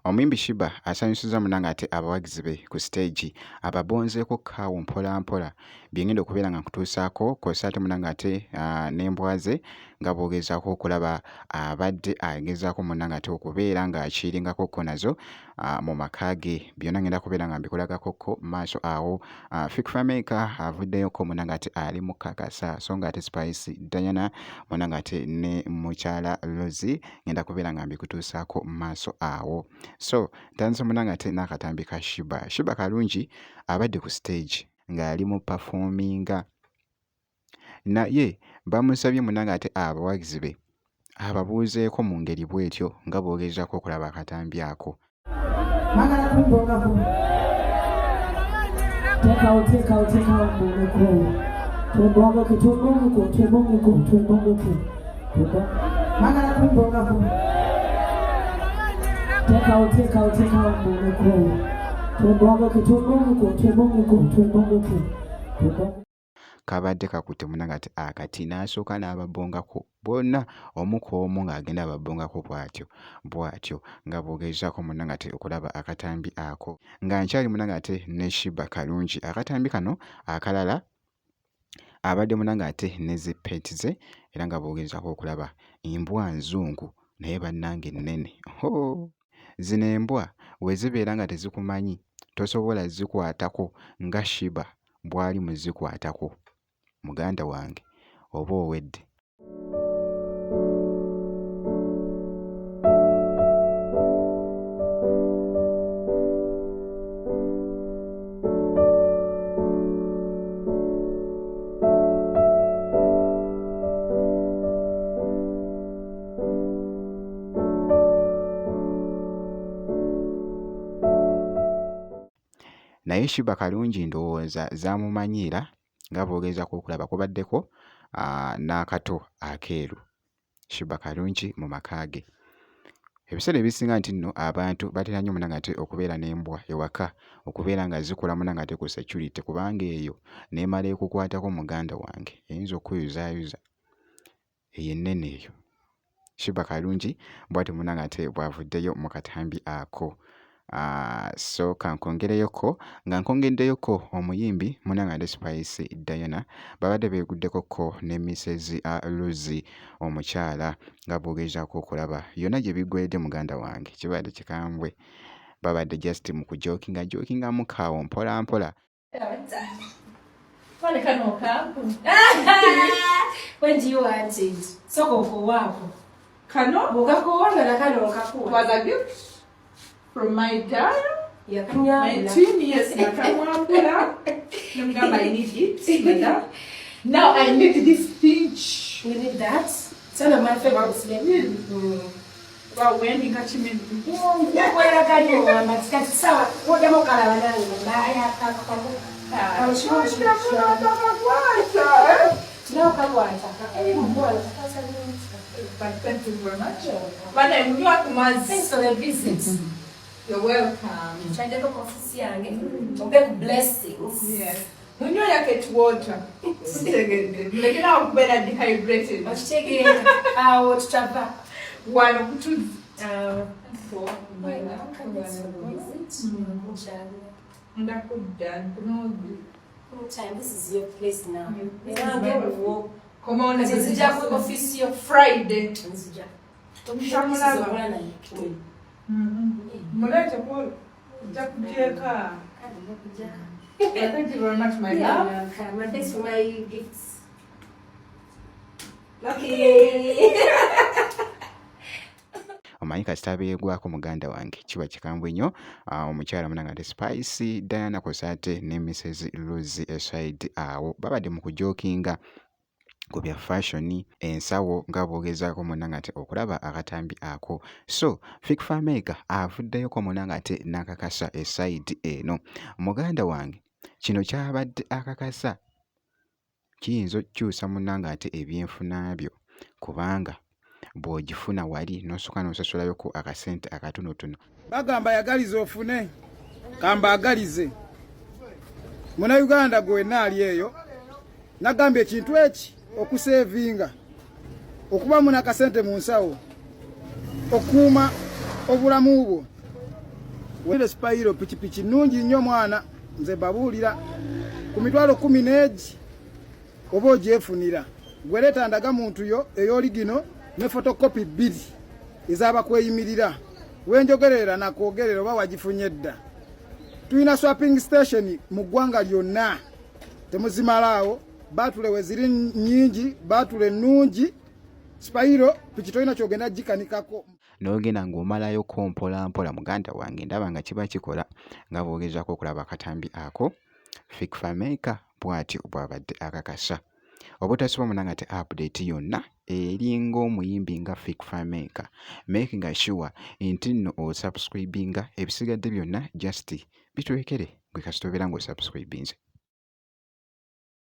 Omuyimbi Shiba asanyusiza munanga ate abawagizi be ku stage ababonzeeko kaawo mpola mpola byengenda okubeera nga nkutuusaako kosa ate munanga ate n'embwa ze nga bw'ogezaako okulaba abadde agezaako munanga ate okubeera ng'akiringako ko nazo mu maka ge byonna ngenda kubeera nga mbikulagakoko maaso awo. Fikfameka avuddeyoko munanga ate ali mu kakasa so nga ate Spice Diana munanga ate ne mukyala Rosie ngenda kubeera nga mbikutuusaako maaso awo. So tanza munanga ate n'akatambi ka Shiba kalungi abadde ku stage ng'ali mu performinga naye bamusabye munanga ate abawagizi be ababuuzeeko mu ngeri bw'etyo nga bw'ogezaako okulaba akatambi ako. Kabadde kakutte munanga ate akati n'asooka n'ababongako bonna omu ku omu ng'agenda ababongako bw'atyo nga bw'ogezaako munanga ate okulaba akatambi ako nga nkyali munanga ate ne Shiba kalungi. Akatambi kano akalala abadde munanga ate ne zippeeti ze era nga bw'ogezaako okulaba embwa nzungu naye bannange nnene. Zino embwa we zibeera nga tezikumanyi tosobola zikwatako nga Shiba bw'ali mu zikwatako. Muganda wange oba owedde. Naye Shiba kalungi ndowooza zaamumanyiira nga bw'ogezaako okulaba kubaddeko n'akato akeeru. Shiba kalungi mu maka ge. Ebiseera ebisinga nti nno abantu batera nnyo munanga ate okubeera n'embwa ewaka okubeera nga zikola munanga ate ku security kubanga eyo n'emala ekukwatako muganda wange eyinza okuyuzaayuza eyo ennene eyo. Shiba kalungi bw'ati munanga ate bw'avuddeyo mu katambi ako. So kankongereyoko nga nkongeddeyoko omuyimbi munanga ate Spice Diana babadde beeguddekoko ne Mrs. Rosie omukyala nga bw'ogezaako okulaba yonna gye biggweredde muganda wange kibadde kikambwe babadde just mu kujokinga mukaawo mpola mpola. When do you want it? So go wako. Kano? Bukakuona na kano kakuwa. Was a gift from my dad. Ya kanyabula. 19 years na kamwambula. Nungamba I need it. Madam. Now I need this pinch. You need that? It's one of my favorite slim. Well, when you got him in. Kwela kanyo matikati sawa. Woja mokala wanangu. Mbaya kakamu. No kakwata. Mbona sasa nini? But thank you very much. But I'm not much. Thanks for the visit. You're welcome. Try to go office yange. Big blessings. Yes. When you like it water. Like now I'm better dehydrated. Wachege out chapa. One two four. Time, this is your place now. Come on, This is your office your Friday. Mulete Paul. Jakujeka. Thank you very much, my love. Thanks for my gifts. Lucky. Omanyi kasita beegwako muganda wange kiba kikambwe nnyo. Omukyala munanga ate Spice Diana kw'ossa ate ne Mrs. Rosie eside awo babadde mu kujokinga ku bya fashion ensawo nga bw'ogezaako munanga ate okulaba akatambi ako. So Fikfameka avuddeyoko munanga ate n'akakasa eside eno. Muganda wange kino kyabadde akakasa kiyinza okukyusa munanga ate ebyenfuna byo kubanga bw'ogifuna wali n'osooka n'osasulayo ku akasente akatonotono. Bagamba yagalize ofune kamba agalize Munnayuganda gwenna ali eyo nagambye ekintu eki okusevinga okuba muna kasente mu nsawo okuuma obulamu bwo wele Spiro pikipiki nnungi nnyo mwana nze babuulira ku mitwalo 10 n'egi oba ogyefunira gwe leeta ndaga muntu yo ey'oligino ne fotokopi 2 ezaba kweyimirira wenjogerera nakwogerera oba wagifunye dda tuyina swapping station mu ggwanga lyonna temuzimalaawo baatule we ziri nnyingi baatule nnungi Spiro piki toyina kyogenda gikanikako n'ogenda ng'omalayo ko mpolampola muganda wange ndaba nga kiba kikola nga bwogezako okulaba akatambi ako Fikfamaker bw'atyo bw'abadde akakasa obutasiba munanga te update yonna eringa omuyimbi nga Fikfamaker making sure nti nno osubscribinga ebisigadde byonna just bitwekere gwe kasitobera ng'osubscribinze